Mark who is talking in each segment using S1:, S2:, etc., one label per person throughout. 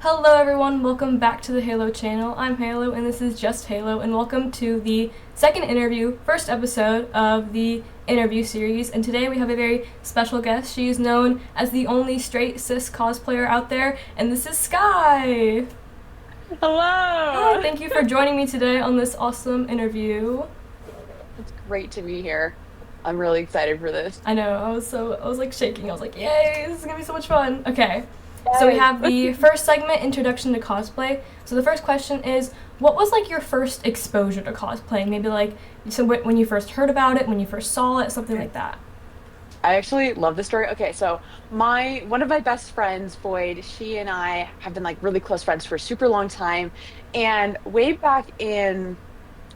S1: Hello everyone, welcome back to the Halo channel. I'm Halo and this is Just Halo, and welcome to the second interview, first episode of the interview series. And today we have a very special guest. She is known as the only straight cis cosplayer out there, and this is Sky.
S2: Hello.
S1: Hi, thank you for joining me today on this awesome interview.
S2: It's great to be here. I'm really excited for this.
S1: I know, I was like shaking. I was like, yay, this is gonna be so much fun. Okay. So we
S2: Yes.
S1: have the first segment, Introduction to Cosplay. So the first question is, what was like your first exposure to cosplaying? Maybe like when you first heard about it, when you first saw it, something like that.
S2: I actually love this story. Okay, so my one of my best friends, Boyd, she and I have been like really close friends for a super long time. And way back in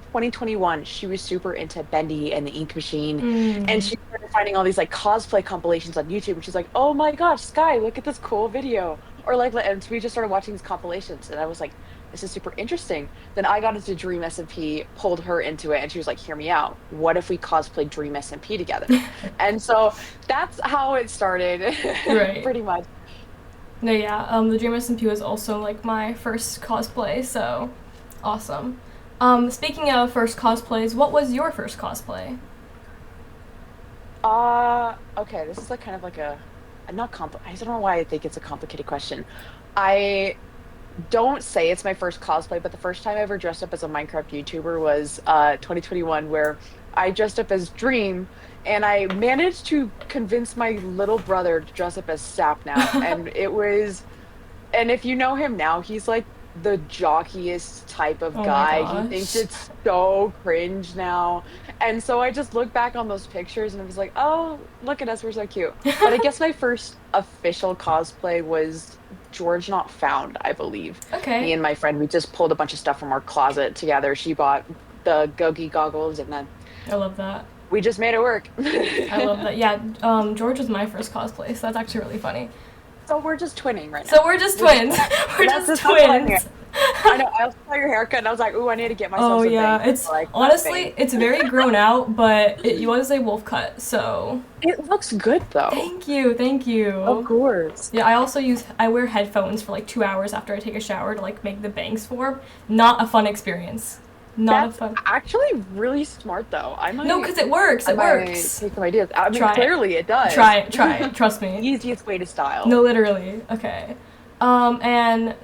S2: 2021, she was super into Bendy and the Ink Machine. And
S1: Mm.
S2: she started finding all these like cosplay compilations on YouTube. And she's like, oh my gosh, Sky, look at this cool video. Or like, and so we just started watching these compilations. And I was like, this is super interesting. Then I got into Dream SMP, pulled her into it, and she was like, hear me out. What if we cosplay Dream SMP together? And so that's how it started,
S1: Right.
S2: pretty much.
S1: No, yeah. The Dream SMP was also like my first cosplay, so awesome. Speaking of first cosplays, what was your first cosplay?
S2: Okay, this is like kind of like a not compli I don't know why I think it's a complicated question. I don't say it's my first cosplay, but the first time I ever dressed up as a Minecraft YouTuber was 2021, where I dressed up as Dream, and I managed to convince my little brother to dress up as Sapnap, and if you know him now, he's like the jockiest type of
S1: Oh my
S2: guy. He thinks
S1: gosh.
S2: it's so cringe now. And so I just look back on those pictures and I was like, oh, look at us, we're so cute. But I guess my first official cosplay was George Not Found, I believe. Me
S1: Okay,
S2: and my friend, we just pulled a bunch of stuff from our closet together. She bought the Gogi goggles and then
S1: I love that.
S2: we just made it work.
S1: I love that. Yeah, George was my first cosplay, so that's actually really funny.
S2: So we're just twinning right
S1: So
S2: now.
S1: we're just
S2: We're just
S1: twins. We're
S2: that's
S1: just
S2: just that's what I'm here.
S1: twins.
S2: I know. I also saw your haircut and I was like, ooh, I need to get myself
S1: Oh
S2: some
S1: yeah,
S2: bangs.
S1: it's
S2: Like that thing.
S1: honestly it's very grown out, but it was a wolf cut. So
S2: It looks good though.
S1: thank you, thank
S2: Of
S1: you.
S2: course.
S1: Yeah, I wear headphones for like 2 hours after I take a shower to like make the bangs form. Not a fun experience. Not a
S2: That's
S1: fun.
S2: actually really smart though.
S1: No, cause it works.
S2: I
S1: It
S2: might
S1: works.
S2: take some ideas. I mean,
S1: Try it.
S2: clearly it does.
S1: Try it. Try it. Trust me.
S2: Easiest way to style.
S1: No, literally. Okay. And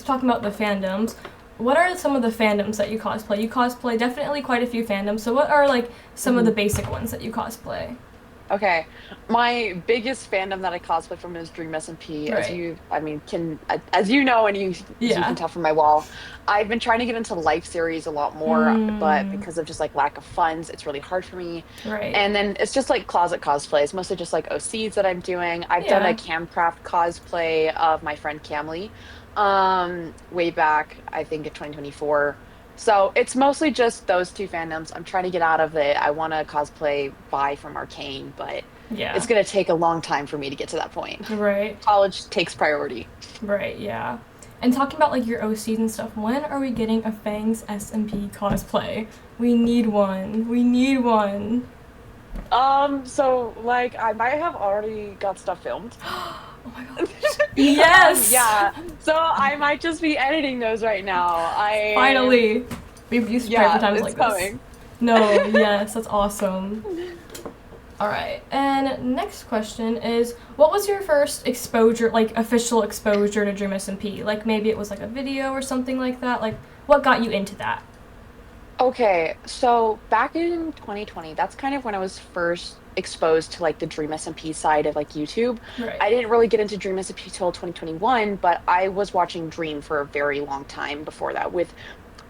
S1: talking about the fandoms, what are some of the fandoms that you cosplay? You cosplay definitely quite a few fandoms. So what are like some of the
S2: Mhm.
S1: basic ones that you cosplay?
S2: Okay, my biggest fandom that I cosplay from is Dream SMP. As
S1: Right.
S2: you, I mean, as you know, and as you can
S1: Yeah.
S2: tell from my wall, I've been trying to get into Life series a lot more, but
S1: Mm,
S2: because of just like lack of funds, it's really hard for me.
S1: right.
S2: And then it's just like closet cosplays, mostly just like OCs that I'm doing. I've done a
S1: Yeah.
S2: Camcraft cosplay of my friend Camly, way back, I think in 2024. So it's mostly just those two fandoms. I'm trying to get out of it. I want to cosplay Vi from Arcane, but it's
S1: Yeah.
S2: going to take a long time for me to get to that point.
S1: Right.
S2: College takes priority.
S1: Right. Yeah. And talking about like your OCs and stuff, when are we getting a Fangs SMP cosplay? We need one. We need one.
S2: So like I might have already got stuff filmed.
S1: Oh my gosh. Yes.
S2: Yeah. So I might just be editing those right now.
S1: Finally. We've used to pray for
S2: Yeah,
S1: times
S2: it's
S1: like this.
S2: coming.
S1: No, yes, that's awesome. All right. And next question is, what was your first exposure, like official exposure to Dream SMP? Like maybe it was like a video or something like that. Like what got you into that?
S2: Okay, so back in 2020, that's kind of when I was first exposed to like the Dream SMP side of like YouTube.
S1: Right.
S2: I didn't really get into Dream SMP till 2021, but I was watching Dream for a very long time before that with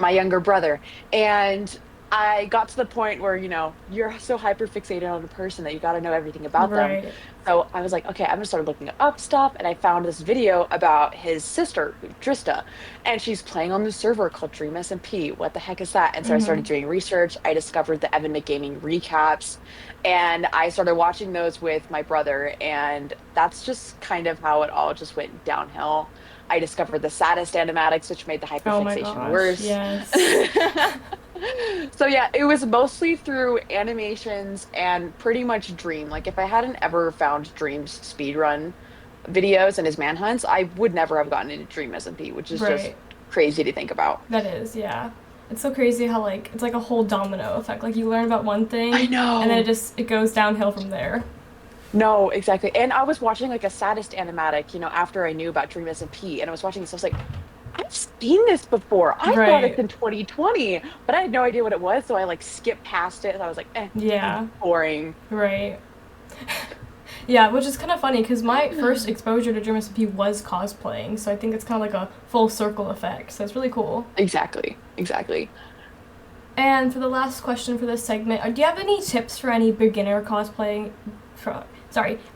S2: my younger brother. And I got to the point where, you're so hyper fixated on a person that you got to know everything about them.
S1: Right.
S2: So I was like, okay, I'm gonna start looking up stuff. And I found this video about his sister, Trista, and she's playing on this server called Dream SMP. What the heck is that? And so I started
S1: Mhm.
S2: doing research. I discovered the Evan McGaming recaps, and I started watching those with my brother. And that's just kind of how it all just went downhill. I discovered the saddest animatics, which made the
S1: Oh my
S2: hyperfixation
S1: gosh.
S2: worse.
S1: Yes.
S2: So yeah, it was mostly through animations and pretty much Dream. Like if I hadn't ever found Dream's speedrun, videos and his manhunts, I would never have gotten into Dream SMP, which is just
S1: Right.
S2: crazy to think about.
S1: That is, yeah. It's so crazy how like it's like a whole domino effect. Like you learn about one
S2: I
S1: thing and then
S2: know.
S1: it goes downhill from there.
S2: No, exactly. And I was watching like a saddest animatic, after I knew about Dream SMP, and I was watching this, I was like, I've seen this before. I thought it's
S1: Right.
S2: in 2020, but I had no idea what it was, so I like skipped past it. And I was like, this is
S1: Yeah.
S2: boring.
S1: Right. Yeah, which is kind of funny because my first exposure to Dream SMP was cosplaying, so I think it's kind of like a full circle effect. So it's really cool.
S2: Exactly. Exactly.
S1: And for the last question for this segment, do you have any tips for any beginner cosplaying?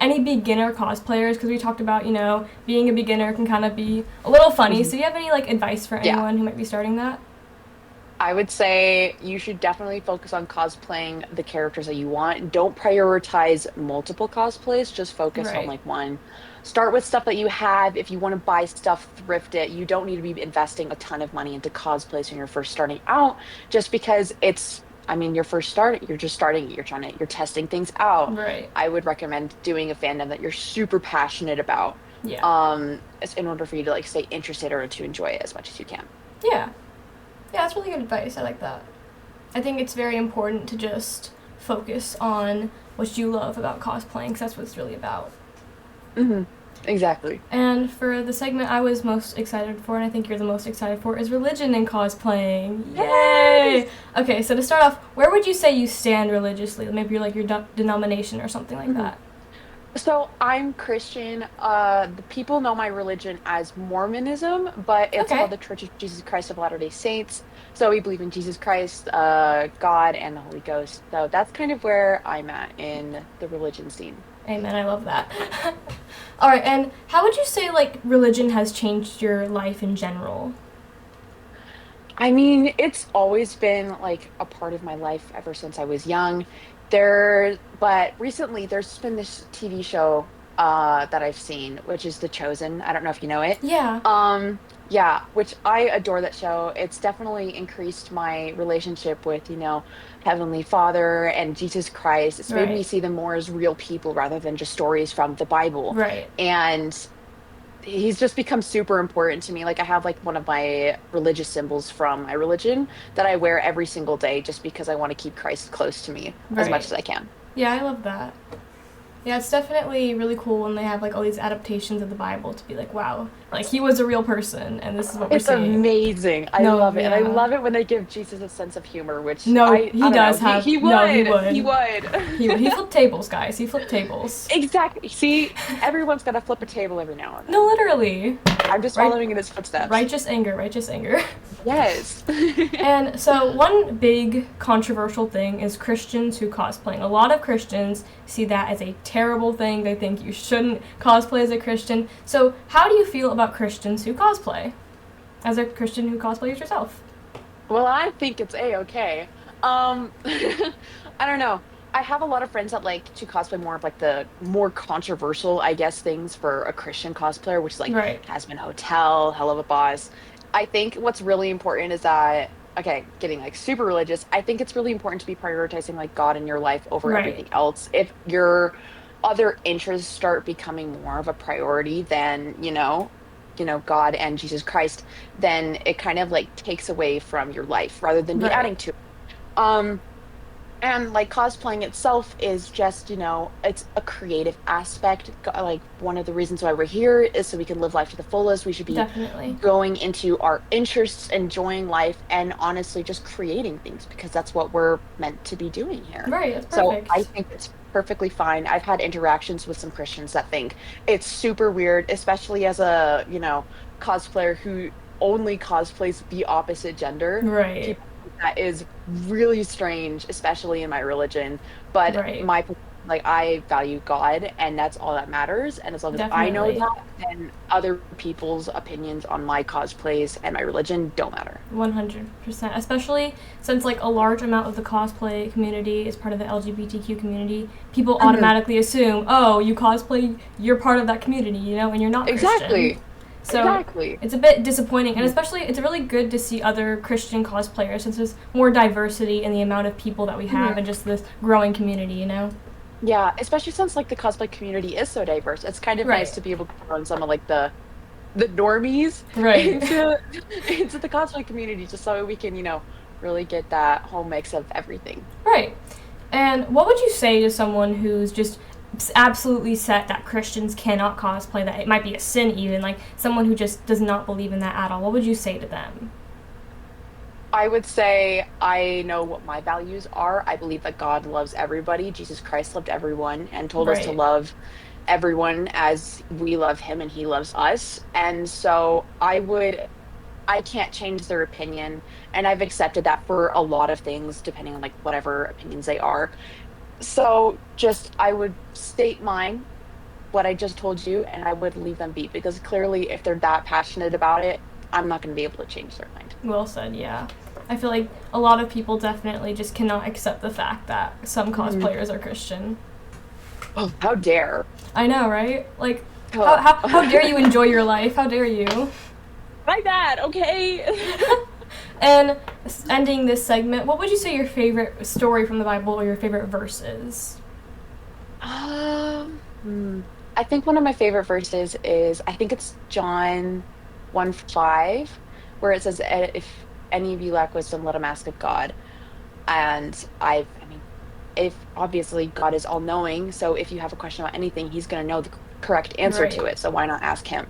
S1: Any beginner cosplayers? Because we talked about being a beginner can kind of be a little funny.
S2: Mhm.
S1: So do you have any like advice for
S2: Yeah.
S1: anyone who might be starting that?
S2: I would say you should definitely focus on cosplaying the characters that you want. Don't prioritize multiple cosplays, just focus on
S1: Right.
S2: like one. Start with stuff that you have. If you want to buy stuff, thrift it. You don't need to be investing a ton of money into cosplays when you're first starting out, just because you're first starting, you're just starting, you're testing things out.
S1: Right.
S2: I would recommend doing a fandom that you're super passionate about,
S1: Yeah.
S2: in order for you to like stay interested or to enjoy it as much as you can.
S1: Yeah. Yeah, that's really good advice. I like that. I think it's very important to just focus on what you love about cosplaying because that's what it's really about.
S2: Hmm. Exactly.
S1: And for the segment I was most excited for, and I think you're the most excited for, is religion and cosplaying.
S2: Yes.
S1: Yay! Okay, so to start off, where would you say you stand religiously? Maybe you're like your denomination or something like
S2: Mhm.
S1: that.
S2: So I'm Christian. The people know my religion as Mormonism, but it's called
S1: Okay.
S2: the Church of Jesus Christ of Latter-day Saints. So we believe in Jesus Christ, God, and the Holy Ghost. So that's kind of where I'm at in the religion scene.
S1: Amen. I love that. All right, and how would you say like religion has changed your life in general?
S2: I mean, it's always been like a part of my life ever since I was young. But recently there's been this TV show that I've seen, which is The Chosen. I don't know if you know it.
S1: Yeah.
S2: Yeah, which I adore that show. It's definitely increased my relationship with, Heavenly Father and Jesus Christ. It's made me
S1: Right.
S2: see them more as real people rather than just stories from the Bible.
S1: Right.
S2: And he's just become super important to me. Like I have like one of my religious symbols from my religion that I wear every single day just because I want to keep Christ close to me as much
S1: Right.
S2: as I can.
S1: Yeah, I love that. Yeah, it's definitely really cool when they have like all these adaptations of the Bible to be like, wow, like he was a real person and this is what we're
S2: It's
S1: seeing.
S2: amazing. I
S1: No,
S2: love it. And I
S1: yeah.
S2: love it when they give Jesus a sense of humor, which
S1: No,
S2: I
S1: he
S2: don't know.
S1: does
S2: He
S1: have.
S2: he
S1: No, he
S2: would. He
S1: would. He would.
S2: would.
S1: He flipped tables, guys. He flipped tables.
S2: Exactly. See, everyone's got to flip a table every now and
S1: No,
S2: then.
S1: literally.
S2: I'm just
S1: Right.
S2: following in his footsteps.
S1: Righteous anger. Righteous anger.
S2: Yes.
S1: And so, one big controversial thing is Christians who cosplay. And a lot of Christians see that as a terrible thing. They think you shouldn't cosplay as a Christian. So, how do you feel about Christians who cosplay? As a Christian who cosplays yourself?
S2: Well, I think it's a-okay. I don't know. I have a lot of friends that like to cosplay more of like the more controversial, I guess, things for a Christian cosplayer, which is like
S1: Right.
S2: Hazbin Hotel, Hell of a Boss. I think what's really important is that, okay, getting like super religious, I think it's really important to be prioritizing like God in your life over
S1: Right.
S2: everything else. If your other interests start becoming more of a priority than, God and Jesus Christ, then it kind of like takes away from your life rather than be
S1: Right.
S2: adding to it. Um, and like cosplaying itself is just, it's a creative aspect. Like one of the reasons why we're here is so we can live life to the fullest. We should be
S1: Definitely.
S2: going into our interests, enjoying life, and honestly just creating things because that's what we're meant to be doing here.
S1: Right. That's
S2: So I
S1: perfect.
S2: think it's perfectly fine. I've had interactions with some Christians that think it's super weird, especially as a, cosplayer who only cosplays the opposite gender.
S1: Right.
S2: People think that is really strange, especially in my religion. But
S1: Right.
S2: like I value God and that's all that matters. And as long as I know
S1: Definitely.
S2: that, then other people's opinions on my cosplays and my religion don't matter.
S1: 100%. Especially since like a large amount of the cosplay community is part of the LGBTQ community, people
S2: Mhm.
S1: automatically assume, oh, you cosplay, you're part of that community, and you're not Christian.
S2: Exactly.
S1: So
S2: Exactly.
S1: it's a bit disappointing, and
S2: Mhm.
S1: especially it's really good to see other Christian cosplayers since there's more diversity in the amount of people that we have
S2: Mhm.
S1: and just this growing community.
S2: Yeah, especially since like the cosplay community is so diverse. It's kind of nice
S1: Right.
S2: to be able to throw in some of like the normies
S1: Right.
S2: into into the cosplay community just so we can, really get that whole mix of everything.
S1: Right. And what would you say to someone who's just absolutely set that Christians cannot cosplay, that it might be a sin even, like someone who just does not believe in that at all? What would you say to them?
S2: I would say I know what my values are. I believe that God loves everybody. Jesus Christ loved everyone and told us to
S1: Right.
S2: love everyone as we love him and he loves us. And so I can't change their opinion. And I've accepted that for a lot of things, depending on like whatever opinions they are. So just I would state mine, what I just told you, and I would leave them be because clearly if they're that passionate about it, I'm not going to be able to change their mind.
S1: Well said, yeah. I feel like a lot of people definitely just cannot accept the fact that some
S2: Mhm.
S1: cosplayers are Christian.
S2: Oh, how dare.
S1: I know, right? Like, how,
S2: Oh.
S1: how, how dare you enjoy your life? How dare you?
S2: My bad, okay?
S1: And ending this segment, what would you say your favorite story from the Bible or your favorite verses?
S2: Um, hmm. I think one of my favorite verses is I think it's John 1:5, where it says, If any of you lack wisdom, let him ask of God." And I mean, if obviously God is all knowing, so if you have a question about anything, he's going to know the correct answer to
S1: Right,
S2: it. So why not ask him?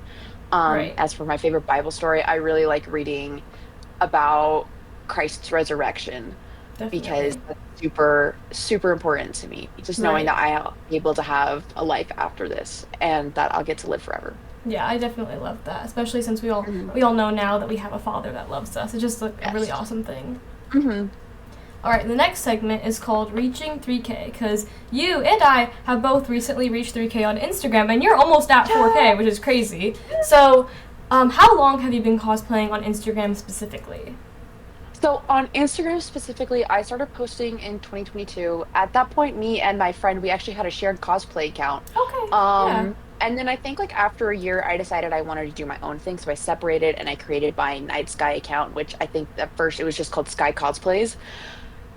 S1: right,
S2: As for my favorite Bible story, I really like reading about Christ's resurrection because
S1: definitely.
S2: that's super, super important to me. Just knowing
S1: Right.
S2: that I'll be able to have a life after this and that I'll get to live forever.
S1: Yeah, I definitely love that, especially since we all
S2: Mhm.
S1: we all know now that we have a father that loves us. It's just like a really
S2: Yes.
S1: awesome thing.
S2: Hmm.
S1: All right, the next segment is called Reaching 3K because you and I have both recently reached 3K on Instagram, and you're almost at 4K,
S2: Yeah.
S1: which is crazy. So, how long have you been cosplaying on Instagram specifically?
S2: So on Instagram specifically, I started posting in 2022. At that point, me and my friend, we actually had a shared cosplay account.
S1: Okay, yeah,
S2: And then I think like after a year, I decided I wanted to do my own thing. So I separated and I created my Night Sky account, which I think at first it was just called Sky Cosplays.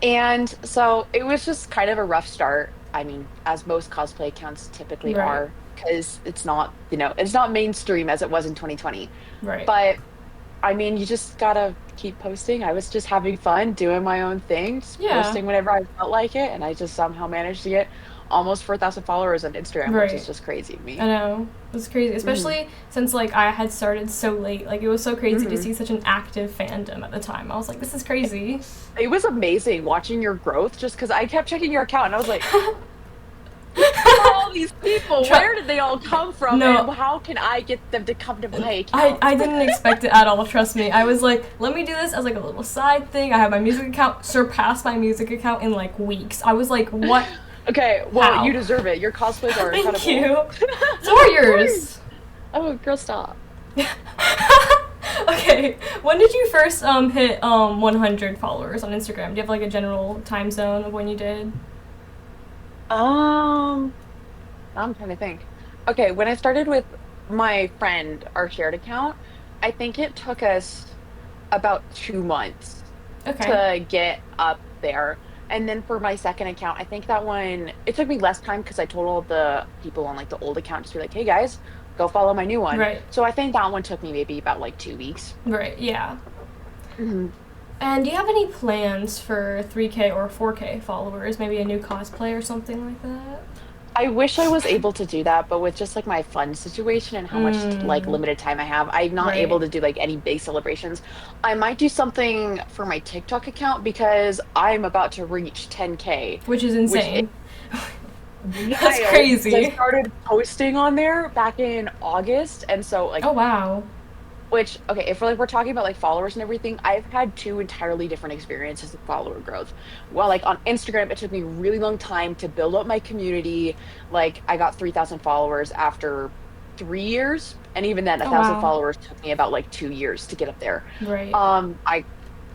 S2: And so it was just kind of a rough start. I mean, as most cosplay accounts typically
S1: right,
S2: are, because it's not, it's not mainstream as it was in 2020.
S1: right.
S2: But I mean, you just gotta keep posting. I was just having fun doing my own thing, just
S1: Yeah,
S2: posting whenever I felt like it, and I just somehow managed to get almost 4,000 followers on Instagram, which is
S1: right.
S2: just crazy to
S1: I
S2: me.
S1: know. It's crazy,
S2: Hmm.
S1: especially since like I had started so late. Like it was so crazy to
S2: Hmm.
S1: see such an active fandom at the time. I was like, this is crazy.
S2: It was amazing watching your growth just because I kept checking your account and I was like, who are all these people?
S1: Try-
S2: Where did they all come from?
S1: no,
S2: And how can I get them to come to my
S1: I,
S2: account?
S1: I didn't expect it at all, trust me. I was like, let me do this as like a little side thing. I have my music account surpassed my music account in like weeks. I was like, what?
S2: Okay, well, you
S1: How?
S2: deserve it. Your cosplays are
S1: Thank
S2: incredible.
S1: you. So are
S2: Of course.
S1: yours.
S2: Oh, girl, stop.
S1: Okay, when did you first hit 100 followers on Instagram? Do you have like a general time zone of when you did?
S2: Um, I'm trying to think. Okay, when I started with my friend, our shared account, I think it took us about 2 months
S1: Okay.
S2: to get up there. And then for my second account, I think that one, it took me less time because I told all the people on like the old account just be like, hey guys, go follow my new one.
S1: Right.
S2: So I think that one took me maybe about like 2 weeks.
S1: Right. Yeah.
S2: Mhm.
S1: And do you have any plans for 3K or 4K followers? Maybe a new cosplay or something like that?
S2: I wish I was able to do that, but with just like my fun situation and how much like
S1: Mm,
S2: limited time I have, I'm not able
S1: right.
S2: to do like any big celebrations. I might do something for my TikTok account because I'm about to reach 10K,
S1: Which is
S2: which is
S1: insane. That's
S2: wild because I
S1: crazy.
S2: started posting on there back in August. And so like
S1: Oh, wow.
S2: which okay, if we're talking about like followers and everything, I've had two entirely different experiences with follower growth. Well, like on Instagram, it took me a really long time to build up my community. Like I got 3,000 followers after 3 years, and even then, a
S1: Oh,
S2: thousand
S1: wow.
S2: followers took me about like 2 years to get up there.
S1: Right.
S2: I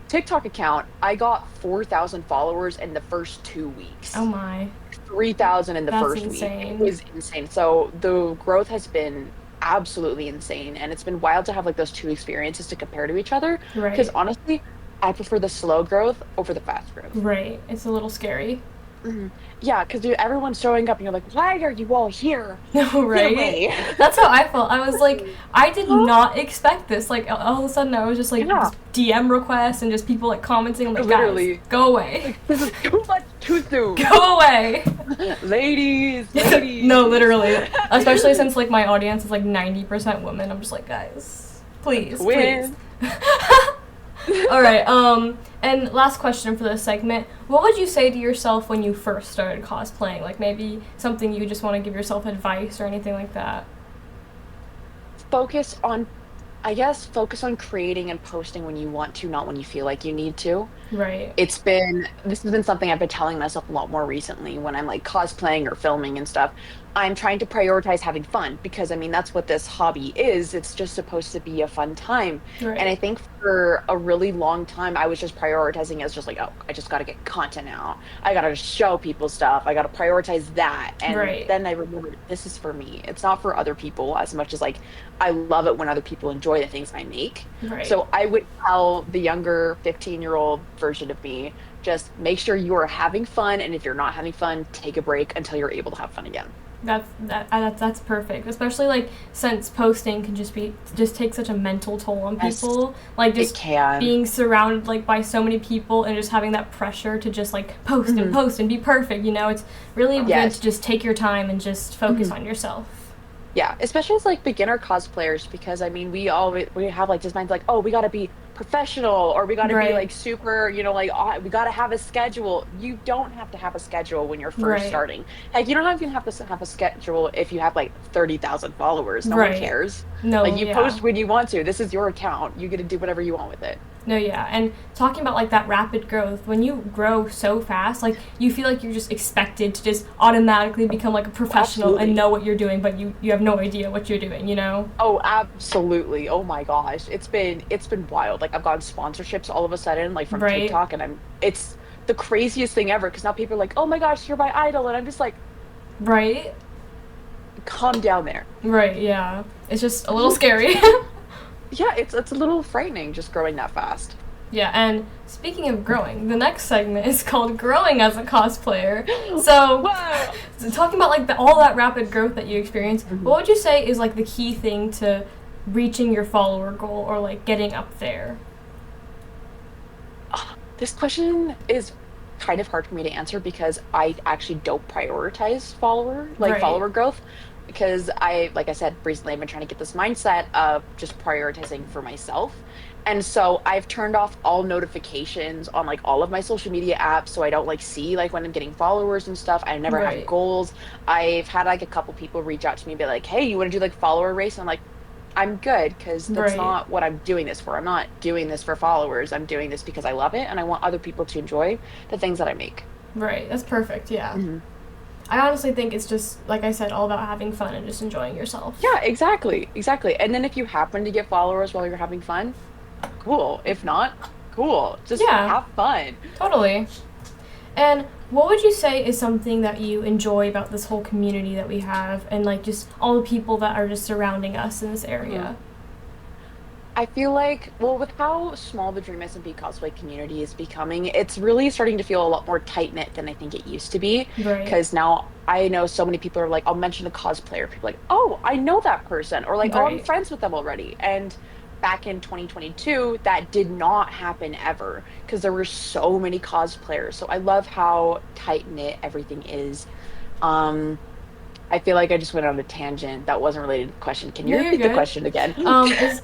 S2: TikTok account, I got 4,000 followers in the first 2 weeks.
S1: Oh, my.
S2: 3,000 in the
S1: That's
S2: first week. It
S1: insane.
S2: was insane. So the growth has been absolutely insane. And it's been wild to have like those two experiences to compare to each other. Because
S1: Right.
S2: honestly, I prefer the slow growth over the fast growth.
S1: Right. It's a little scary.
S2: Mhm. Yeah, because everyone's showing up and you're like, why are you all here?
S1: No,
S2: Get
S1: right?
S2: away.
S1: That's how I felt. I was like, I did not expect this. Like all of a sudden, I was just like
S2: Yeah,
S1: this DM requests and just people like commenting. I'm like, guys,
S2: literally.
S1: go away,
S2: Like, this is too much too soon.
S1: go away.
S2: Ladies,
S1: No,
S2: ladies.
S1: literally. Especially since like my audience is like 90% women. I'm just like, guys, please, please.
S2: Twin.
S1: All right. And last question for this segment: what would you say to yourself when you first started cosplaying? Like maybe something you just want to give yourself advice or anything like that.
S2: Focus on, I guess, focus on creating and posting when you want to, not when you feel like you need to.
S1: Right.
S2: This has been something I've been telling myself a lot more recently when I'm like cosplaying or filming and stuff. I'm trying to prioritize having fun because I mean that's what this hobby is. It's just supposed to be a fun time. And I
S1: Right.
S2: think for a really long time I was just prioritizing as just like, oh, I just got to get content out. I got to show people stuff. I got to prioritize that. And
S1: Right.
S2: then I remembered this is for me. It's not for other people as much as like I love it when other people enjoy the things I make.
S1: Right.
S2: So I would tell the younger 15-year-old version of me, just make sure you are having fun. And if you're not having fun, take a break until you're able to have fun again.
S1: That's perfect. Especially like since posting can just take such a mental toll on
S2: Yes,
S1: people. Like
S2: it
S1: just
S2: can.
S1: being surrounded like by so many people and just having that pressure to just like
S2: Mhm.
S1: post and be perfect. It's really good to
S2: Yes.
S1: just take your time and just focus
S2: Mhm.
S1: on yourself.
S2: Yeah, especially as like beginner cosplayers, because I mean, we have like this mind like, oh, we got to be professional or we got to be
S1: Right.
S2: like super, like oh, we got to have a schedule. You don't have to have a schedule when you're first
S1: Right.
S2: starting. Heck, you don't even have to have a schedule if you have like 30,000 followers. No one
S1: Right.
S2: cares. Like
S1: No,
S2: you
S1: yeah.
S2: post when you want to. This is your account. You get to do whatever you want with it.
S1: No, yeah. And talking about like that rapid growth, when you grow so fast, like you feel like you're just expected to just automatically become like a professional and
S2: Absolutely.
S1: know what you're doing, but you have no idea what you're doing?
S2: Oh, absolutely. Oh my gosh. It's been wild. Like I've gotten sponsorships all of a sudden, like from
S1: Right?
S2: TikTok, and it's the craziest thing ever because now people are like, "Oh my gosh, you're my idol." And I'm just like,
S1: Right?
S2: "Calm down there."
S1: Right, yeah. It's just a little scary.
S2: Yeah, it's a little frightening just growing that fast.
S1: Yeah, and speaking of growing, the next segment is called Growing as a Cosplayer. So,
S2: Wow.
S1: talking about like all that rapid growth that you experience,
S2: Mhm.
S1: what would you say is like the key thing to reaching your follower goal or like getting up there?
S2: This question is kind of hard for me to answer because I actually don't prioritize
S1: Right.
S2: follower growth because like I said, recently I've been trying to get this mindset of just prioritizing for myself. And so I've turned off all notifications on like all of my social media apps so I don't like see like when I'm getting followers and stuff. I never have
S1: Right.
S2: goals. I've had like a couple people reach out to me and be like, "Hey, you want to do like follower race?" And I'm like, I'm good because that's
S1: Right.
S2: not what I'm doing this for. I'm not doing this for followers. I'm doing this because I love it and I want other people to enjoy the things that I make.
S1: Right. That's perfect. Yeah.
S2: Hmm.
S1: I honestly think it's just like I said all about having fun and just enjoying yourself.
S2: Yeah, exactly. Exactly. And then if you happen to get followers while you're having fun, cool. If not, cool. Just
S1: Yeah.
S2: have fun.
S1: Totally. And what would you say is something that you enjoy about this whole community that we have and like just all the people that are just surrounding us in this
S2: Mhm.
S1: area?
S2: I feel like, well, with how small the Dream SMP cosplay community is becoming, it's really starting to feel a lot more tight knit than I think it used to be.
S1: Right.
S2: Because now I know so many people are like, I'll mention a cosplayer. People are like, oh, I know that person, or like, oh, I'm
S1: Right.
S2: friends with them already. And back in 2022, that did not happen ever because there were so many cosplayers. So I love how tight knit everything is. Um, I feel like I just went on a tangent that wasn't related to the question. Can you
S1: No, you're
S2: repeat the
S1: good.
S2: question again?
S1: Is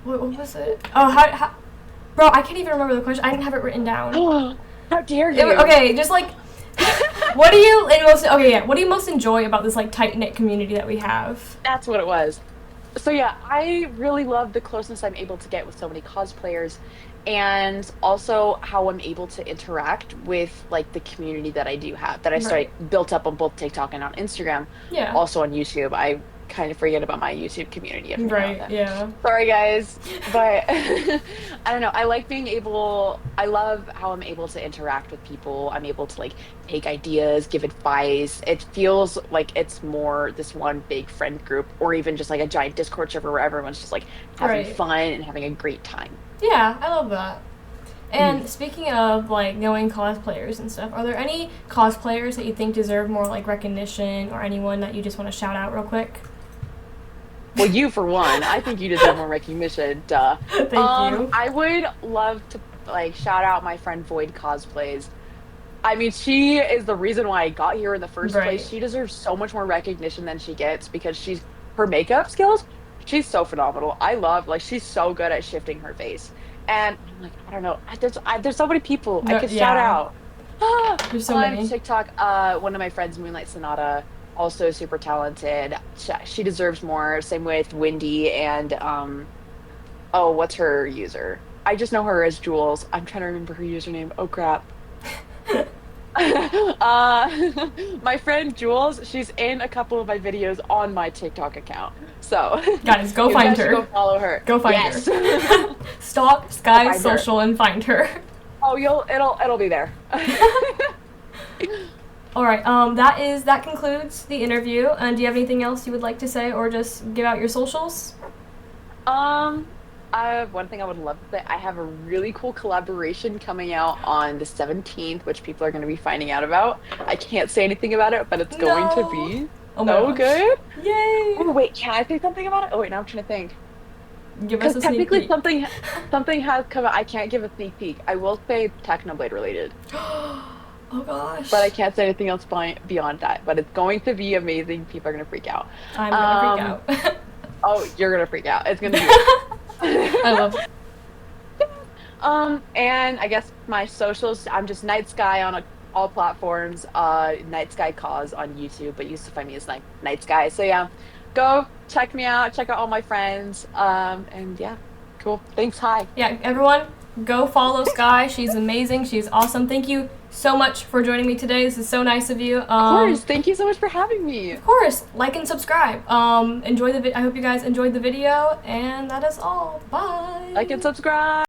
S1: what was it? Oh, how bro, I can't even remember the question. I didn't have it written down.
S2: How dare you?
S1: Okay, just like what do you and most okay, yeah, what do you most enjoy about this like tight knit community that we have?
S2: That's what it was. So yeah, I really love the closeness I'm able to get with so many cosplayers and also how I'm able to interact with like the community that I do have that I started
S1: Right.
S2: built up on both TikTok and on Instagram,
S1: Yeah.
S2: also on YouTube. I kind of forget about my YouTube community every now and
S1: Right,
S2: then.
S1: yeah.
S2: Sorry guys, but I don't know. I love how I'm able to interact with people. I'm able to like take ideas, give advice. It feels like it's more this one big friend group or even just like a giant Discord server where everyone's just like having
S1: Right.
S2: fun and having a great time.
S1: Yeah, I love that. And speaking of like knowing cosplayers and stuff, are there any cosplayers that you think deserve more like recognition, or anyone that you just want to shout out real quick?
S2: Well, you for one, I think you deserve more recognition. Duh.
S1: Thank you.
S2: I would love to like shout out my friend Void Cosplays. I mean, she is the reason why I got here in the first place.
S1: Right.
S2: She deserves so much more recognition than she gets because she's her makeup skills. She's so phenomenal. I love like she's so good at shifting her face. And I'm like, I don't know. There's so many people I
S1: No,
S2: could shout
S1: yeah.
S2: out.
S1: There's so
S2: On
S1: many.
S2: TikTok, one of my friends, Moonlight Sonata, also super talented. She deserves more. Same with Wendy and oh, what's her user? I just know her as Jules. I'm trying to remember her username. Oh crap. My friend Jules, she's in a couple of my videos on my TikTok account. So
S1: Guys, go
S2: you
S1: find
S2: guys should go
S1: her.
S2: follow her.
S1: Go find
S2: Yes.
S1: her. Stalk
S2: Go
S1: Sky's
S2: find her.
S1: social and find her.
S2: Oh, it'll be there.
S1: All right. That concludes the interview. And do you have anything else you would like to say, or just give out your socials?
S2: Um, one thing I would love to say, I have a really cool collaboration coming out on the 17th, which people are going to be finding out about. I can't say anything about it, but it's going to
S1: No.
S2: be
S1: Oh my
S2: so
S1: gosh.
S2: good.
S1: Yay!
S2: Oh, wait, can I say something about it? Oh, wait, now I'm trying to think.
S1: Give us
S2: Because
S1: a sneak
S2: technically
S1: peek.
S2: something has come out. I can't give a sneak peek. I will say Technoblade related,
S1: Oh gosh.
S2: but I can't say anything else beyond that. But it's going to be amazing. People are going to freak out.
S1: I'm gonna
S2: Um,
S1: freak out.
S2: oh, you're going to freak out. It's going to
S1: I
S2: be
S1: love it.
S2: And I guess my socials, I'm just Night Sky on all platforms. Night Sky Cause on YouTube, but you used to find me as Night Sky. So yeah, go check me out. Check out all my friends. And yeah, cool. Thanks. Hi.
S1: Yeah, everyone, go follow Sky. She's amazing. She's awesome. Thank you so much for joining me today. This is so nice of you.
S2: Of course. Thank you so much for having me.
S1: Of course, like and subscribe. Enjoy the. I hope you guys enjoyed the video, and that is all. Bye.
S2: Like and subscribe.